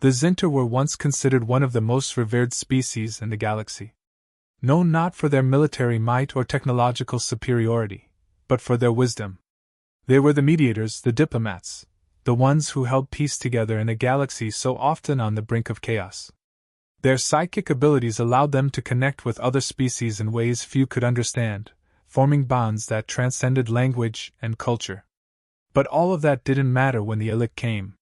The Zenter were once considered one of the most revered species in the galaxy. Known not for their military might or technological superiority, but for their wisdom. They were the mediators, the diplomats, the ones who held peace together in a galaxy so often on the brink of chaos. Their psychic abilities allowed them to connect with other species in ways few could understand, forming bonds that transcended language and culture. But all of that didn't matter when the Ilck came.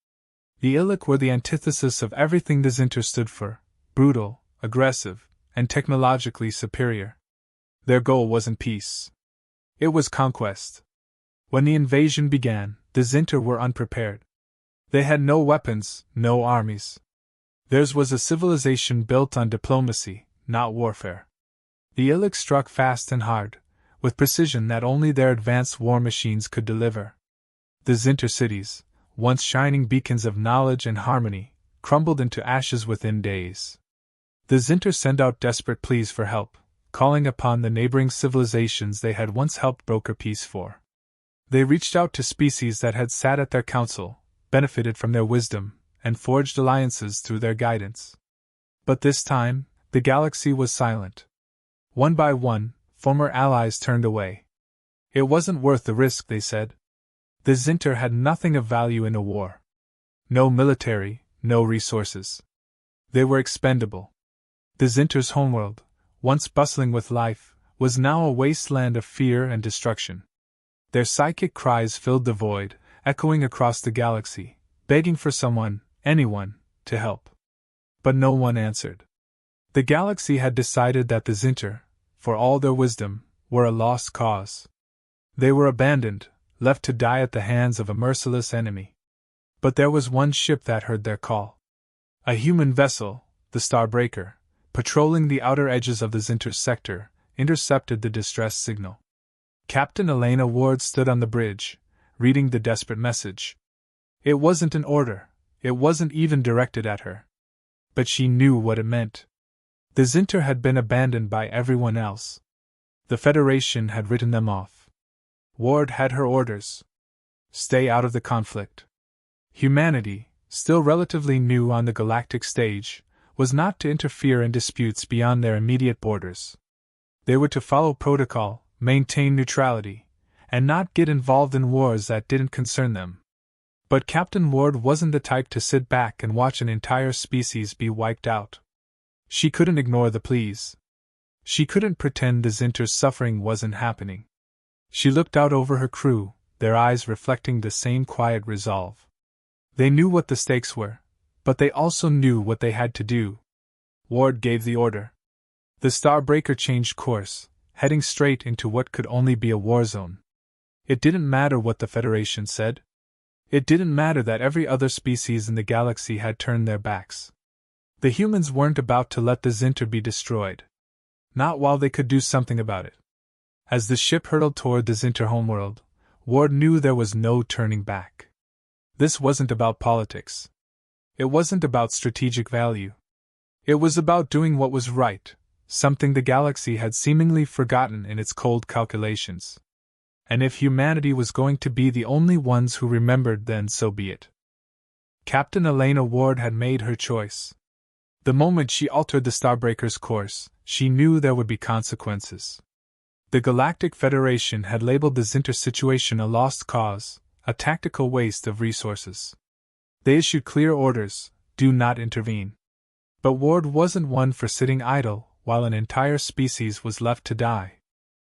The Ilck were the antithesis of everything the Zenter stood for: brutal, aggressive, and technologically superior. Their goal wasn't peace. It was conquest. When the invasion began, the Zenter were unprepared. They had no weapons, no armies. Theirs was a civilization built on diplomacy, not warfare. The Ilck struck fast and hard, with precision that only their advanced war machines could deliver. The Zenter cities, once shining beacons of knowledge and harmony, crumbled into ashes within days. The Zenter sent out desperate pleas for help, calling upon the neighboring civilizations they had once helped broker peace for. They reached out to species that had sat at their council, benefited from their wisdom, and forged alliances through their guidance. But this time, the galaxy was silent. One by one, former allies turned away. It wasn't worth the risk, they said. The Zenter had nothing of value in a war. No military, no resources. They were expendable. The Zenter's homeworld, once bustling with life, was now a wasteland of fear and destruction. Their psychic cries filled the void, echoing across the galaxy, begging for someone, anyone, to help. But no one answered. The galaxy had decided that the Zenter, for all their wisdom, were a lost cause. They were abandoned, left to die at the hands of a merciless enemy. But there was one ship that heard their call. A human vessel, the Starbreaker, patrolling the outer edges of the Zenter's sector, intercepted the distress signal. Captain Elena Ward stood on the bridge, reading the desperate message. It wasn't an order, it wasn't even directed at her. But she knew what it meant. The Zenter had been abandoned by everyone else. The Federation had written them off. Ward had her orders. Stay out of the conflict. Humanity, still relatively new on the galactic stage, was not to interfere in disputes beyond their immediate borders. They were to follow protocol, maintain neutrality, and not get involved in wars that didn't concern them. But Captain Ward wasn't the type to sit back and watch an entire species be wiped out. She couldn't ignore the pleas. She couldn't pretend the Zenter's suffering wasn't happening. She looked out over her crew, their eyes reflecting the same quiet resolve. They knew what the stakes were, but they also knew what they had to do. Ward gave the order. The Starbreaker changed course, heading straight into what could only be a war zone. It didn't matter what the Federation said. It didn't matter that every other species in the galaxy had turned their backs. The humans weren't about to let the Zenter be destroyed. Not while they could do something about it. As the ship hurtled toward the Zenter homeworld, Ward knew there was no turning back. This wasn't about politics. It wasn't about strategic value. It was about doing what was right, something the galaxy had seemingly forgotten in its cold calculations. And if humanity was going to be the only ones who remembered, then so be it. Captain Elena Ward had made her choice. The moment she altered the Starbreaker's course, she knew there would be consequences. The Galactic Federation had labeled the Zenter situation a lost cause, a tactical waste of resources. They issued clear orders: do not intervene. But Ward wasn't one for sitting idle while an entire species was left to die.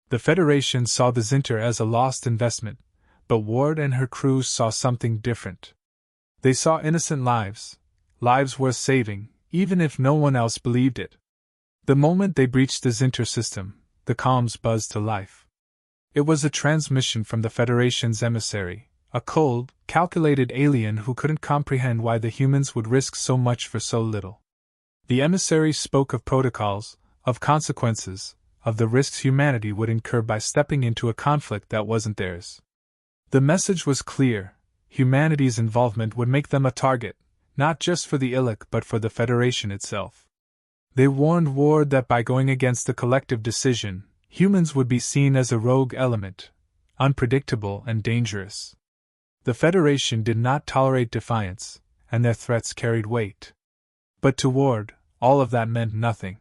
The Federation saw the Zenter as a lost investment, but Ward and her crew saw something different. They saw innocent lives, lives worth saving, even if no one else believed it. The moment they breached the Zenter system, the comms buzzed to life. It was a transmission from the Federation's emissary, a cold, calculated alien who couldn't comprehend why the humans would risk so much for so little. The emissary spoke of protocols, of consequences, of the risks humanity would incur by stepping into a conflict that wasn't theirs. The message was clear: humanity's involvement would make them a target, not just for the Ilck but for the Federation itself. They warned Ward that by going against the collective decision, humans would be seen as a rogue element, unpredictable and dangerous. The Federation did not tolerate defiance, and their threats carried weight. But to Ward, all of that meant nothing.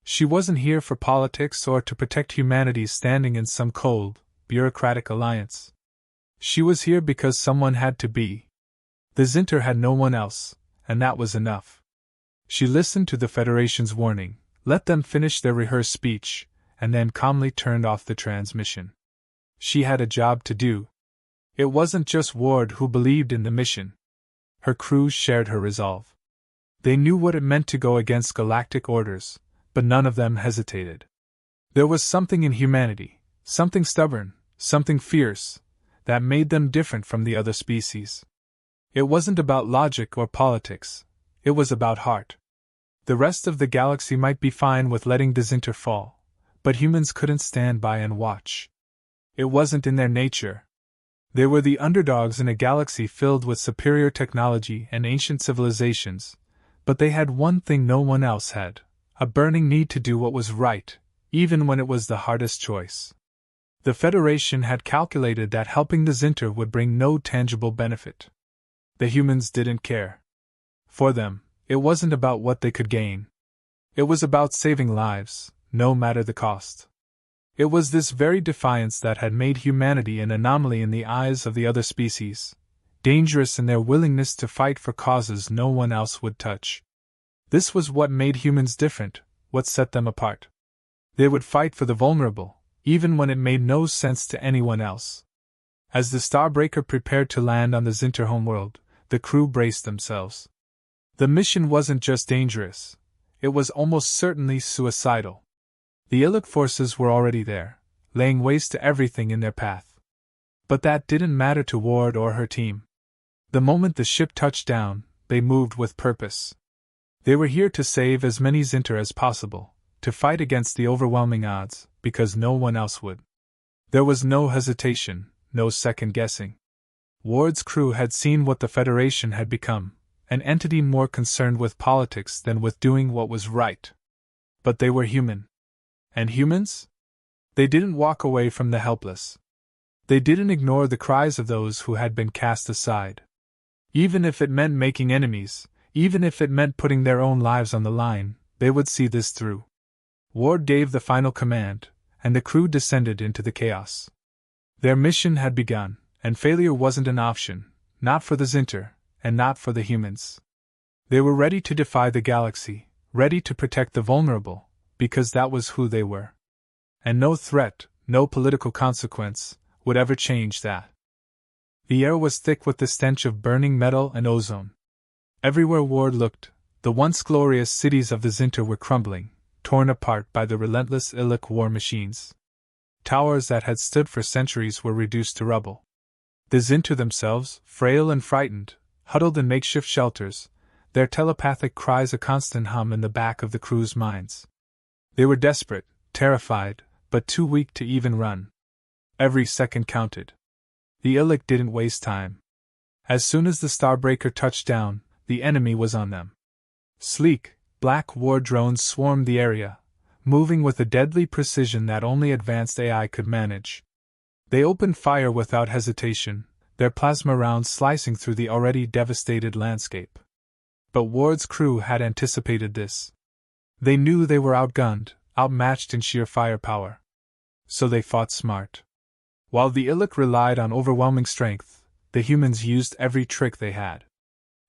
She wasn't here for politics or to protect humanity's standing in some cold, bureaucratic alliance. She was here because someone had to be. The Zinter had no one else, and that was enough. She listened to the Federation's warning, let them finish their rehearsed speech, and then calmly turned off the transmission. She had a job to do. It wasn't just Ward who believed in the mission. Her crew shared her resolve. They knew what it meant to go against galactic orders, but none of them hesitated. There was something in humanity, something stubborn, something fierce, that made them different from the other species. It wasn't about logic or politics, it was about heart. The rest of the galaxy might be fine with letting the Zinter fall, but humans couldn't stand by and watch. It wasn't in their nature. They were the underdogs in a galaxy filled with superior technology and ancient civilizations, but they had one thing no one else had, a burning need to do what was right, even when it was the hardest choice. The Federation had calculated that helping the Zinter would bring no tangible benefit. The humans didn't care. For them, it wasn't about what they could gain. It was about saving lives, no matter the cost. It was this very defiance that had made humanity an anomaly in the eyes of the other species, dangerous in their willingness to fight for causes no one else would touch. This was what made humans different, what set them apart. They would fight for the vulnerable, even when it made no sense to anyone else. As the Starbreaker prepared to land on the Zinter homeworld, the crew braced themselves. The mission wasn't just dangerous, it was almost certainly suicidal. The Ilck forces were already there, laying waste to everything in their path. But that didn't matter to Ward or her team. The moment the ship touched down, they moved with purpose. They were here to save as many Zinter as possible, to fight against the overwhelming odds, because no one else would. There was no hesitation, no second guessing. Ward's crew had seen what the Federation had become, an entity more concerned with politics than with doing what was right. But they were human. And humans? They didn't walk away from the helpless. They didn't ignore the cries of those who had been cast aside. Even if it meant making enemies, even if it meant putting their own lives on the line, they would see this through. Ward gave the final command, and the crew descended into the chaos. Their mission had begun, and failure wasn't an option, not for the Zinter, and not for the humans. They were ready to defy the galaxy, ready to protect the vulnerable, because that was who they were. And no threat, no political consequence, would ever change that. The air was thick with the stench of burning metal and ozone. Everywhere Ward looked, the once glorious cities of the Zinter were crumbling, torn apart by the relentless Ilck war machines. Towers that had stood for centuries were reduced to rubble. The Zinter themselves, frail and frightened, huddled in makeshift shelters, their telepathic cries a constant hum in the back of the crew's minds. They were desperate, terrified, but too weak to even run. Every second counted. The Ilck didn't waste time. As soon as the Starbreaker touched down, the enemy was on them. Sleek, black war drones swarmed the area, moving with a deadly precision that only advanced AI could manage. They opened fire without hesitation, their plasma rounds slicing through the already devastated landscape. But Ward's crew had anticipated this. They knew they were outgunned, outmatched in sheer firepower. So they fought smart. While the Ilck relied on overwhelming strength, the humans used every trick they had.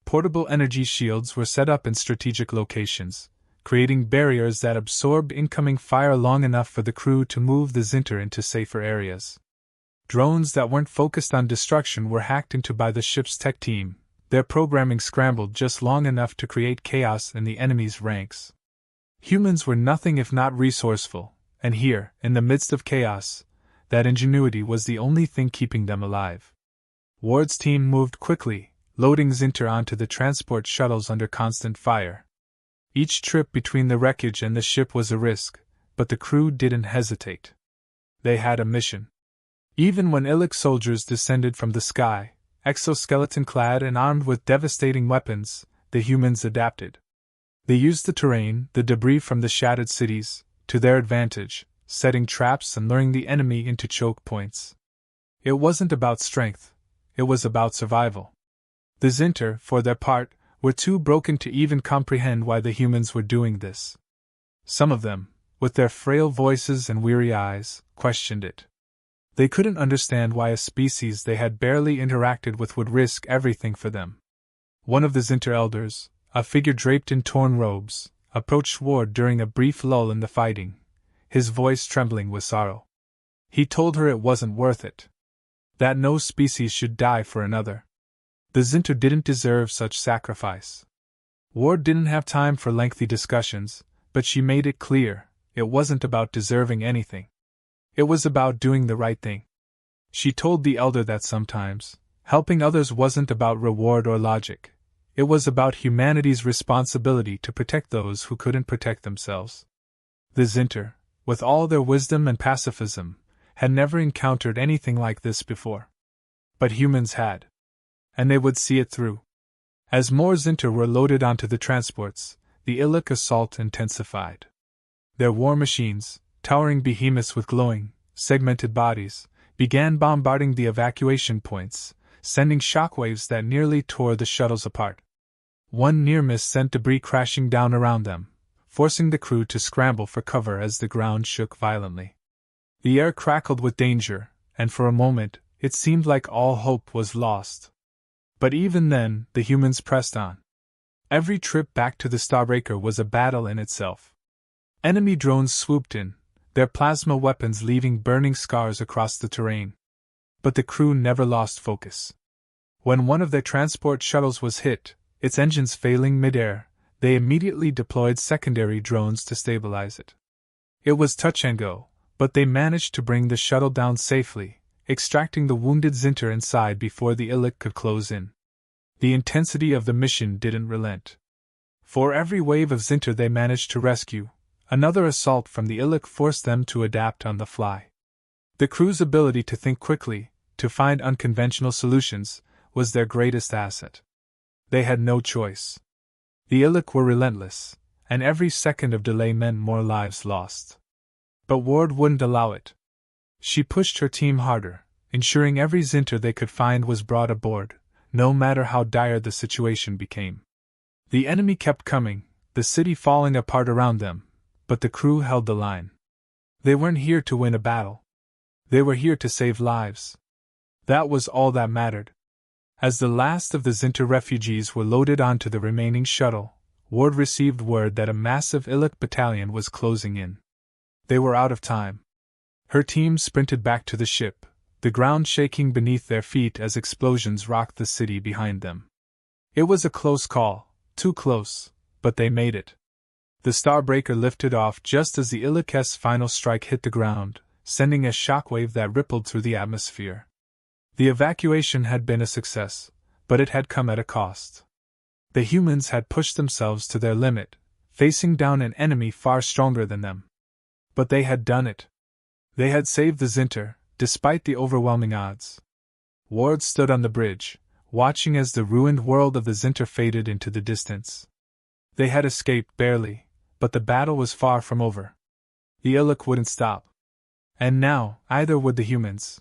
Portable energy shields were set up in strategic locations, creating barriers that absorbed incoming fire long enough for the crew to move the Zinter into safer areas. Drones that weren't focused on destruction were hacked into by the ship's tech team, their programming scrambled just long enough to create chaos in the enemy's ranks. Humans were nothing if not resourceful, and here, in the midst of chaos, that ingenuity was the only thing keeping them alive. Ward's team moved quickly, loading Zinter onto the transport shuttles under constant fire. Each trip between the wreckage and the ship was a risk, but the crew didn't hesitate. They had a mission. Even when Ilck soldiers descended from the sky, exoskeleton-clad and armed with devastating weapons, the humans adapted. They used the terrain, the debris from the shattered cities, to their advantage, setting traps and luring the enemy into choke points. It wasn't about strength, it was about survival. The Zinter, for their part, were too broken to even comprehend why the humans were doing this. Some of them, with their frail voices and weary eyes, questioned it. They couldn't understand why a species they had barely interacted with would risk everything for them. One of the Zinter elders, a figure draped in torn robes, approached Ward during a brief lull in the fighting, his voice trembling with sorrow. He told her it wasn't worth it. That no species should die for another. The Zinter didn't deserve such sacrifice. Ward didn't have time for lengthy discussions, but she made it clear it wasn't about deserving anything. It was about doing the right thing. She told the elder that sometimes, helping others wasn't about reward or logic. It was about humanity's responsibility to protect those who couldn't protect themselves. The Zinter, with all their wisdom and pacifism, had never encountered anything like this before. But humans had. And they would see it through. As more Zinter were loaded onto the transports, the Ilck assault intensified. Their war machines, towering behemoths with glowing, segmented bodies, began bombarding the evacuation points, sending shockwaves that nearly tore the shuttles apart. One near miss sent debris crashing down around them, forcing the crew to scramble for cover as the ground shook violently. The air crackled with danger, and for a moment, it seemed like all hope was lost. But even then, the humans pressed on. Every trip back to the Starbreaker was a battle in itself. Enemy drones swooped in, their plasma weapons leaving burning scars across the terrain. But the crew never lost focus. When one of their transport shuttles was hit, its engines failing midair, they immediately deployed secondary drones to stabilize it. It was touch and go, but they managed to bring the shuttle down safely, extracting the wounded Zinter inside before the Ilck could close in. The intensity of the mission didn't relent. For every wave of Zinter they managed to rescue, another assault from the Ilck forced them to adapt on the fly. The crew's ability to think quickly, to find unconventional solutions, was their greatest asset. They had no choice. The Ilck were relentless, and every second of delay meant more lives lost. But Ward wouldn't allow it. She pushed her team harder, ensuring every Zinter they could find was brought aboard, no matter how dire the situation became. The enemy kept coming, the city falling apart around them, but the crew held the line. They weren't here to win a battle. They were here to save lives. That was all that mattered. As the last of the Zinter refugees were loaded onto the remaining shuttle, Ward received word that a massive Ilck battalion was closing in. They were out of time. Her team sprinted back to the ship, the ground shaking beneath their feet as explosions rocked the city behind them. It was a close call, too close, but they made it. The Starbreaker lifted off just as the Illick's final strike hit the ground, sending a shockwave that rippled through the atmosphere. The evacuation had been a success, but it had come at a cost. The humans had pushed themselves to their limit, facing down an enemy far stronger than them. But they had done it. They had saved the Zinter, despite the overwhelming odds. Ward stood on the bridge, watching as the ruined world of the Zinter faded into the distance. They had escaped barely, but the battle was far from over. The Ilck wouldn't stop. And now, either would the humans.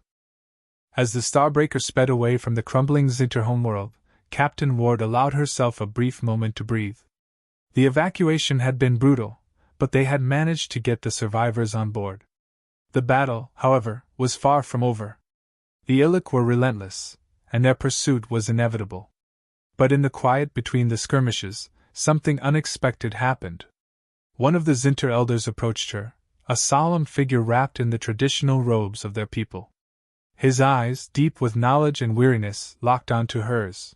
As the Starbreaker sped away from the crumbling Zinter homeworld, Captain Ward allowed herself a brief moment to breathe. The evacuation had been brutal, but they had managed to get the survivors on board. The battle, however, was far from over. The Ilck were relentless, and their pursuit was inevitable. But in the quiet between the skirmishes, something unexpected happened. One of the Zinter elders approached her, a solemn figure wrapped in the traditional robes of their people. His eyes, deep with knowledge and weariness, locked onto hers.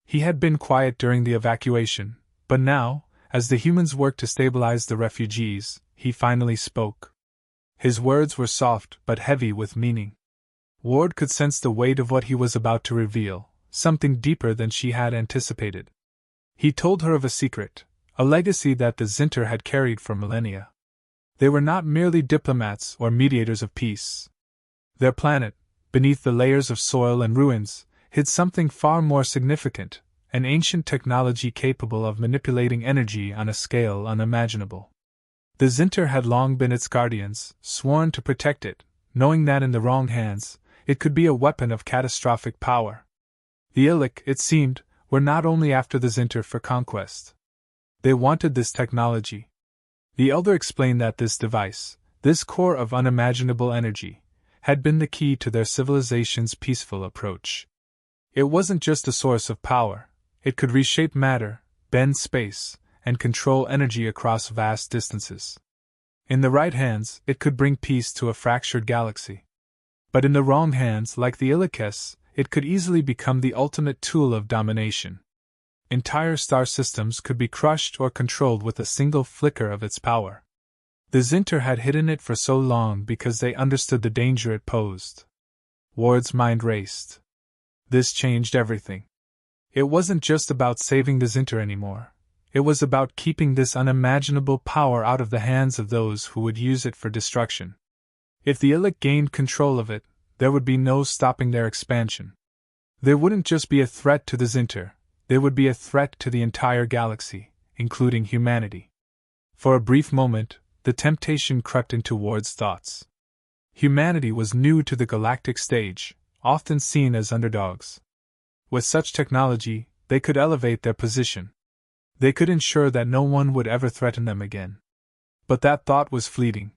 He had been quiet during the evacuation, but now, as the humans worked to stabilize the refugees, he finally spoke. His words were soft but heavy with meaning. Ward could sense the weight of what he was about to reveal, something deeper than she had anticipated. He told her of a secret, a legacy that the Zinter had carried for millennia. They were not merely diplomats or mediators of peace. Their planet, beneath the layers of soil and ruins, hid something far more significant, an ancient technology capable of manipulating energy on a scale unimaginable. The Zinter had long been its guardians, sworn to protect it, knowing that in the wrong hands, it could be a weapon of catastrophic power. The Ilck, it seemed, were not only after the Zinter for conquest. They wanted this technology. The Elder explained that this device, this core of unimaginable energy, had been the key to their civilization's peaceful approach. It wasn't just a source of power, it could reshape matter, bend space, and control energy across vast distances. In the right hands, it could bring peace to a fractured galaxy. But in the wrong hands, like the Illick's, it could easily become the ultimate tool of domination. Entire star systems could be crushed or controlled with a single flicker of its power. The Zinter had hidden it for so long because they understood the danger it posed. Ward's mind raced. This changed everything. It wasn't just about saving the Zinter anymore. It was about keeping this unimaginable power out of the hands of those who would use it for destruction. If the Ilck gained control of it, there would be no stopping their expansion. There wouldn't just be a threat to the Zinter, there would be a threat to the entire galaxy, including humanity. For a brief moment, the temptation crept into Ward's thoughts. Humanity was new to the galactic stage, often seen as underdogs. With such technology, they could elevate their position. They could ensure that no one would ever threaten them again. But that thought was fleeting.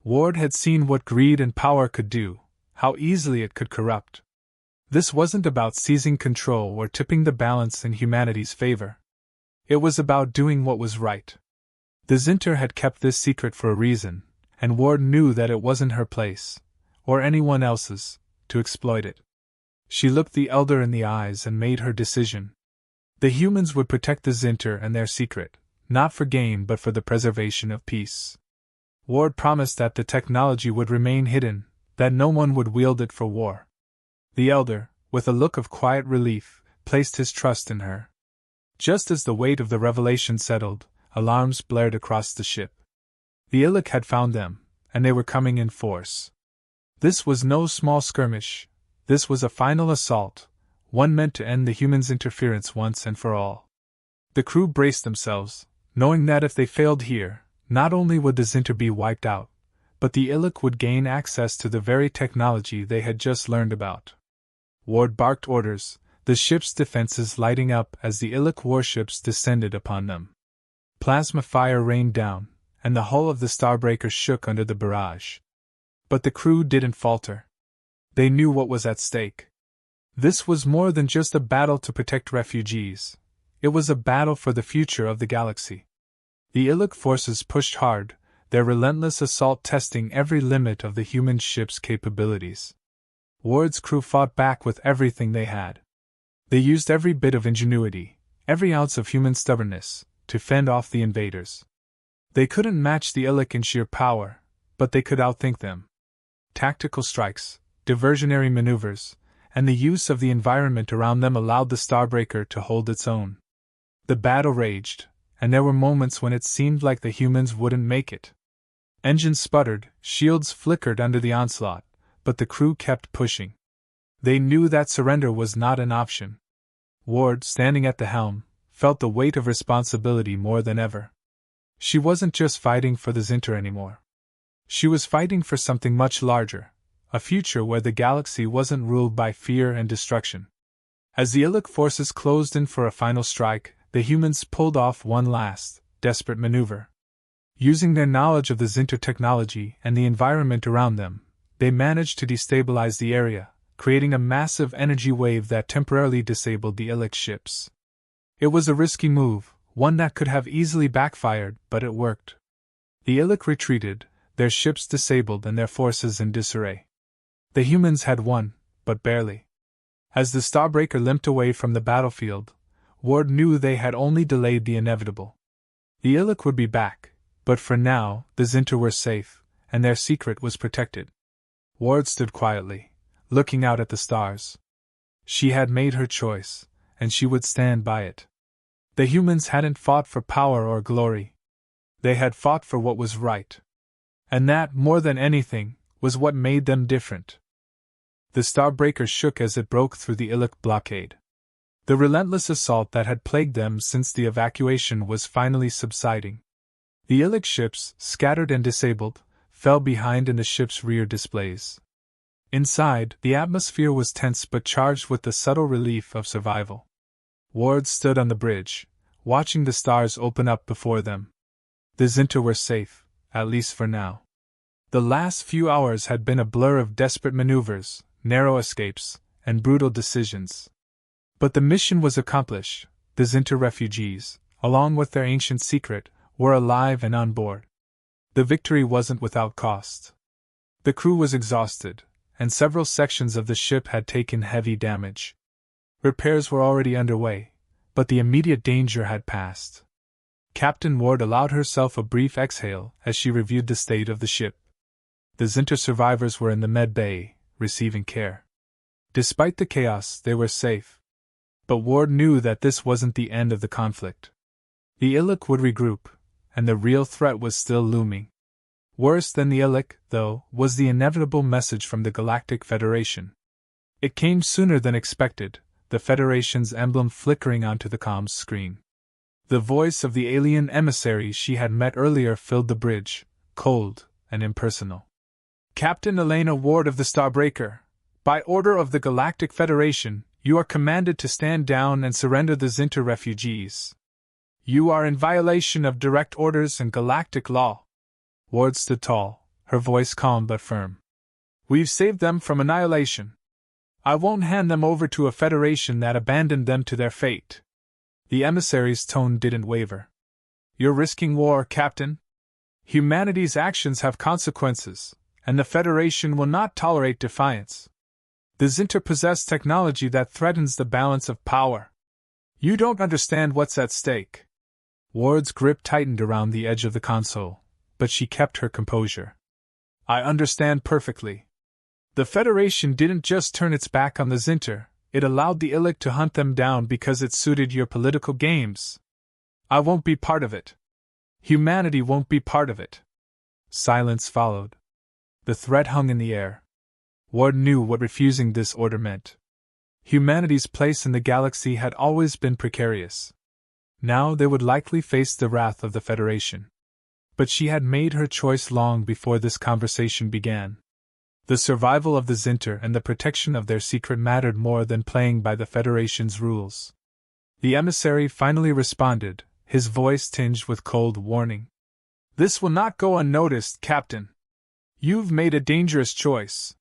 Ward had seen what greed and power could do, how easily it could corrupt. This wasn't about seizing control or tipping the balance in humanity's favor. It was about doing what was right. The Zinter had kept this secret for a reason, and Ward knew that it wasn't her place, or anyone else's, to exploit it. She looked the Elder in the eyes and made her decision. The humans would protect the Zinter and their secret, not for gain but for the preservation of peace. Ward promised that the technology would remain hidden, that no one would wield it for war. The Elder, with a look of quiet relief, placed his trust in her. Just as the weight of the revelation settled, alarms blared across the ship. The Ilck had found them, and they were coming in force. This was no small skirmish, this was a final assault, one meant to end the humans' interference once and for all. The crew braced themselves, knowing that if they failed here, not only would the Zinter be wiped out, but the Ilck would gain access to the very technology they had just learned about. Ward barked orders, the ship's defenses lighting up as the Ilck warships descended upon them. Plasma fire rained down, and the hull of the Starbreaker shook under the barrage. But the crew didn't falter. They knew what was at stake. This was more than just a battle to protect refugees. It was a battle for the future of the galaxy. The Ilck forces pushed hard, their relentless assault testing every limit of the human ship's capabilities. Ward's crew fought back with everything they had. They used every bit of ingenuity, every ounce of human stubbornness, to fend off the invaders. They couldn't match the Ilck in sheer power, but they could outthink them. Tactical strikes, diversionary maneuvers, and the use of the environment around them allowed the Starbreaker to hold its own. The battle raged, and there were moments when it seemed like the humans wouldn't make it. Engines sputtered, shields flickered under the onslaught, but the crew kept pushing. They knew that surrender was not an option. Ward, standing at the helm, felt the weight of responsibility more than ever. She wasn't just fighting for the Zinter anymore. She was fighting for something much larger, a future where the galaxy wasn't ruled by fear and destruction. As the Ilck forces closed in for a final strike, the humans pulled off one last, desperate maneuver. Using their knowledge of the Zinter technology and the environment around them, they managed to destabilize the area, creating a massive energy wave that temporarily disabled the Ilck ships. It was a risky move, one that could have easily backfired, but it worked. The Ilck retreated, their ships disabled and their forces in disarray. The humans had won, but barely. As the Starbreaker limped away from the battlefield, Ward knew they had only delayed the inevitable. The Ilck would be back, but for now, the Zinter were safe, and their secret was protected. Ward stood quietly, looking out at the stars. She had made her choice, and she would stand by it. The humans hadn't fought for power or glory. They had fought for what was right. And that, more than anything, was what made them different. The Starbreaker shook as it broke through the Ilck blockade. The relentless assault that had plagued them since the evacuation was finally subsiding. The Ilck ships, scattered and disabled, fell behind in the ship's rear displays. Inside, the atmosphere was tense but charged with the subtle relief of survival. Ward stood on the bridge, watching the stars open up before them. The Zinter were safe, at least for now. The last few hours had been a blur of desperate maneuvers, narrow escapes, and brutal decisions. But the mission was accomplished. The Zinter refugees, along with their ancient secret, were alive and on board. The victory wasn't without cost. The crew was exhausted, and several sections of the ship had taken heavy damage. Repairs were already underway, but the immediate danger had passed. Captain Ward allowed herself a brief exhale as she reviewed the state of the ship. The Zinter survivors were in the med bay, receiving care. Despite the chaos, they were safe. But Ward knew that this wasn't the end of the conflict. The Ilck would regroup, and the real threat was still looming. Worse than the Ilck, though, was the inevitable message from the Galactic Federation. It came sooner than expected, the Federation's emblem flickering onto the comms screen. The voice of the alien emissary she had met earlier filled the bridge, cold and impersonal. Captain Elena Ward of the Starbreaker, by order of the Galactic Federation, you are commanded to stand down and surrender the Zinter refugees. You are in violation of direct orders and galactic law. Ward stood tall, her voice calm but firm. We've saved them from annihilation. I won't hand them over to a Federation that abandoned them to their fate. The emissary's tone didn't waver. You're risking war, Captain. Humanity's actions have consequences, and the Federation will not tolerate defiance. The Zinter possess technology that threatens the balance of power. You don't understand what's at stake. Ward's grip tightened around the edge of the console, but she kept her composure. I understand perfectly. The Federation didn't just turn its back on the Zinter, it allowed the Ilck to hunt them down because it suited your political games. I won't be part of it. Humanity won't be part of it. Silence followed. The threat hung in the air. Ward knew what refusing this order meant. Humanity's place in the galaxy had always been precarious. Now they would likely face the wrath of the Federation. But she had made her choice long before this conversation began. The survival of the Zinter and the protection of their secret mattered more than playing by the Federation's rules. The emissary finally responded, his voice tinged with cold warning. This will not go unnoticed, Captain. You've made a dangerous choice.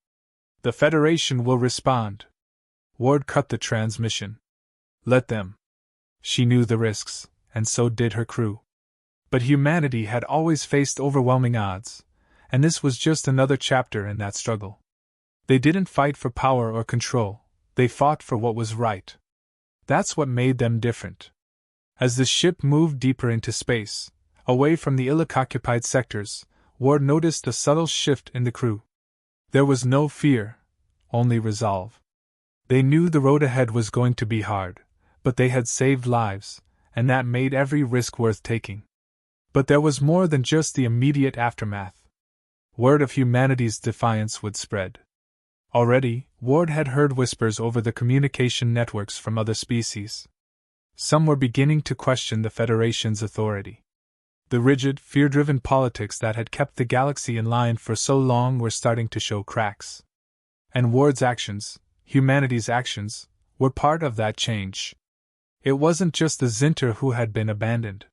The Federation will respond. Ward cut the transmission. Let them. She knew the risks, and so did her crew. But humanity had always faced overwhelming odds, and this was just another chapter in that struggle. They didn't fight for power or control, they fought for what was right. That's what made them different. As the ship moved deeper into space, away from the Illich-occupied sectors, Ward noticed a subtle shift in the crew. There was no fear, only resolve. They knew the road ahead was going to be hard, but they had saved lives, and that made every risk worth taking. But there was more than just the immediate aftermath. Word of humanity's defiance would spread. Already, Ward had heard whispers over the communication networks from other species. Some were beginning to question the Federation's authority. The rigid, fear-driven politics that had kept the galaxy in line for so long were starting to show cracks. And Ward's actions, humanity's actions, were part of that change. It wasn't just the Zinter who had been abandoned.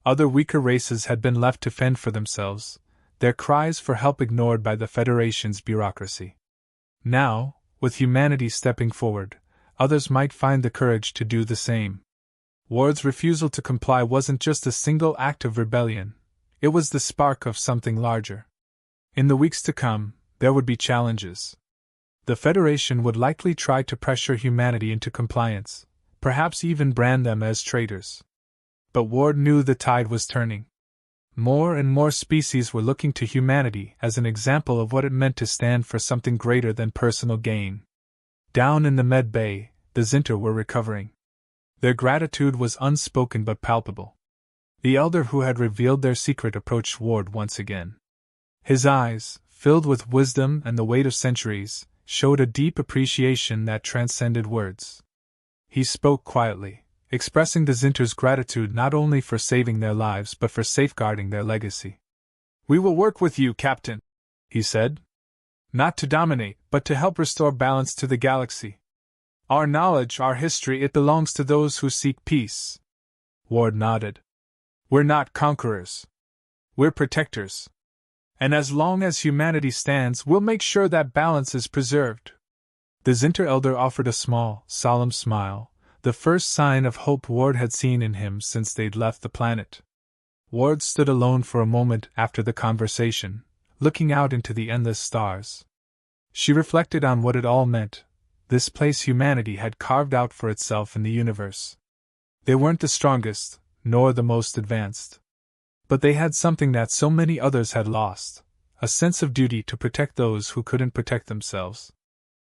Other weaker races had been left to fend for themselves, their cries for help ignored by the Federation's bureaucracy. Now, with humanity stepping forward, others might find the courage to do the same. Ward's refusal to comply wasn't just a single act of rebellion, it was the spark of something larger. In the weeks to come, there would be challenges. The Federation would likely try to pressure humanity into compliance, perhaps even brand them as traitors. But Ward knew the tide was turning. More and more species were looking to humanity as an example of what it meant to stand for something greater than personal gain. Down in the med bay, the Zinter were recovering. Their gratitude was unspoken but palpable. The elder who had revealed their secret approached Ward once again. His eyes, filled with wisdom and the weight of centuries, showed a deep appreciation that transcended words. He spoke quietly, expressing the Zinter's gratitude not only for saving their lives but for safeguarding their legacy. "We will work with you, Captain," he said. "Not to dominate, but to help restore balance to the galaxy. Our knowledge, our history, it belongs to those who seek peace. Ward nodded. We're not conquerors. We're protectors. And as long as humanity stands, we'll make sure that balance is preserved. The Zinter elder offered a small, solemn smile, the first sign of hope Ward had seen in him since they'd left the planet. Ward stood alone for a moment after the conversation, looking out into the endless stars. She reflected on what it all meant, this place humanity had carved out for itself in the universe. They weren't the strongest, nor the most advanced. But they had something that so many others had lost, a sense of duty to protect those who couldn't protect themselves.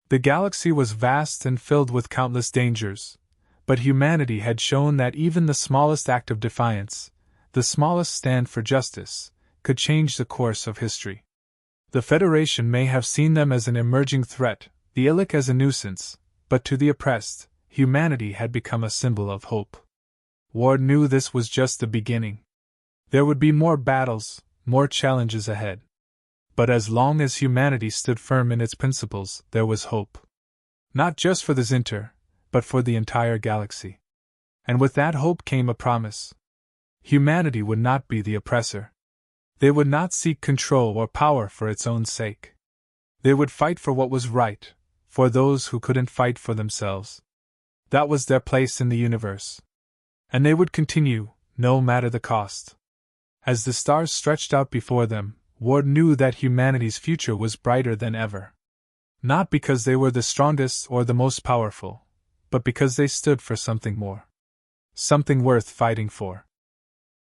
The galaxy was vast and filled with countless dangers, but humanity had shown that even the smallest act of defiance, the smallest stand for justice, could change the course of history. The Federation may have seen them as an emerging threat, the Ilck as a nuisance, but to the oppressed, humanity had become a symbol of hope. Ward knew this was just the beginning. There would be more battles, more challenges ahead. But as long as humanity stood firm in its principles, there was hope. Not just for the Zinter, but for the entire galaxy. And with that hope came a promise. Humanity would not be the oppressor. They would not seek control or power for its own sake. They would fight for what was right, for those who couldn't fight for themselves. That was their place in the universe. And they would continue, no matter the cost. As the stars stretched out before them, Ward knew that humanity's future was brighter than ever. Not because they were the strongest or the most powerful, but because they stood for something more. Something worth fighting for.